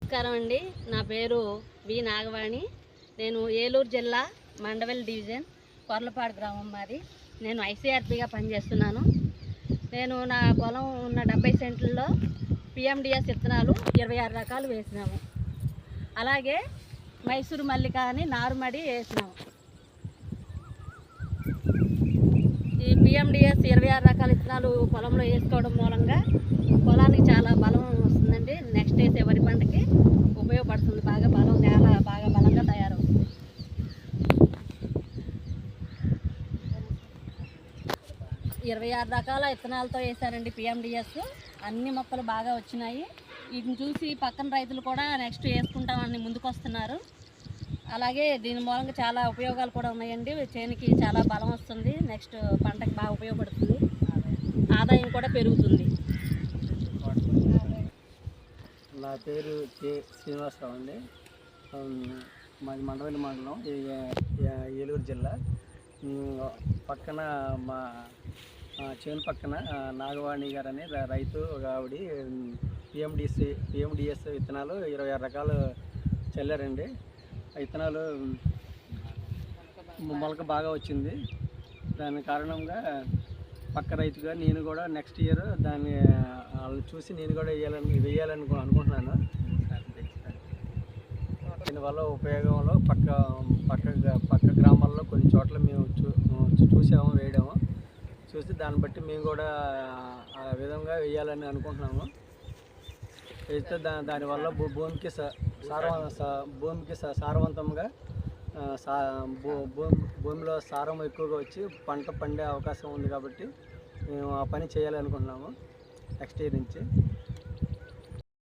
నమస్కారం అండి. నా పేరు వి నాగవాణి. నేను ఏలూరు జిల్లా మండవెల్ డివిజన్ కొర్లపాడు గ్రామం మాది. నేను ఐసీఆర్పీగా పనిచేస్తున్నాను. నేను నా పొలం ఉన్న 70 సెంట్లలో పిఎండిఎస్ విత్తనాలు 26 రకాలు వేసినాము. అలాగే మైసూరు మల్లిక అని నారుమడి వేసినాము. ఈ పిఎండిఎస్ 26 రకాల విత్తనాలు పొలంలో వేసుకోవడం మూలంగా పొలానికి చాలా బలం వస్తుందండి. నెక్స్ట్ వేసే వరి పంటకి ఉపయోగపడుతుంది. బాగా బలం, నేల బాగా బలంగా తయారవుతుంది. 26 రకాల విత్తనాలతో వేసారండి పిఎండిఎస్. అన్ని మొక్కలు బాగా వచ్చినాయి. వీటిని చూసి పక్కన రైతులు కూడా నెక్స్ట్ వేసుకుంటామని ముందుకు వస్తున్నారు. అలాగే దీని మూలంగా చాలా ఉపయోగాలు కూడా ఉన్నాయండి. చేనికి చాలా బలం వస్తుంది. నెక్స్ట్ పంటకి బాగా ఉపయోగపడుతుంది. ఆదాయం కూడా పెరుగుతుంది. నా పేరు కె శ్రీనివాసరావు అండి. మాది మండవెల్లి మండలం, ఏలూరు జిల్లా. పక్కన మా చేను పక్కన నాగవాణి గారు అనే రైతు ఆవిడ పిఎండిఎస్ విత్తనాలు 26 రకాలు చల్లారండి. విత్తనాలు మొలక బాగా వచ్చింది. దాని కారణంగా పక్క రైతుగా నేను కూడా నెక్స్ట్ ఇయర్ దాన్ని వాళ్ళు చూసి నేను కూడా వేయాలని అనుకుంటున్నాను. దీనివల్ల ఉపయోగంలో పక్క గ్రామాల్లో కొన్ని చోట్ల మేము చూసాము, వేయడము చూసి దాన్ని బట్టి మేము కూడా ఆ విధంగా వేయాలని అనుకుంటున్నాము. వేస్తే దానివల్ల భూమికి సారవంతంగా భూమిలో సారం ఎక్కువగా వచ్చి పంట పండే అవకాశం ఉంది. కాబట్టి మేము ఆ పని చేయాలనుకుంటున్నాము నెక్స్ట్ ఇయర్ నుంచి.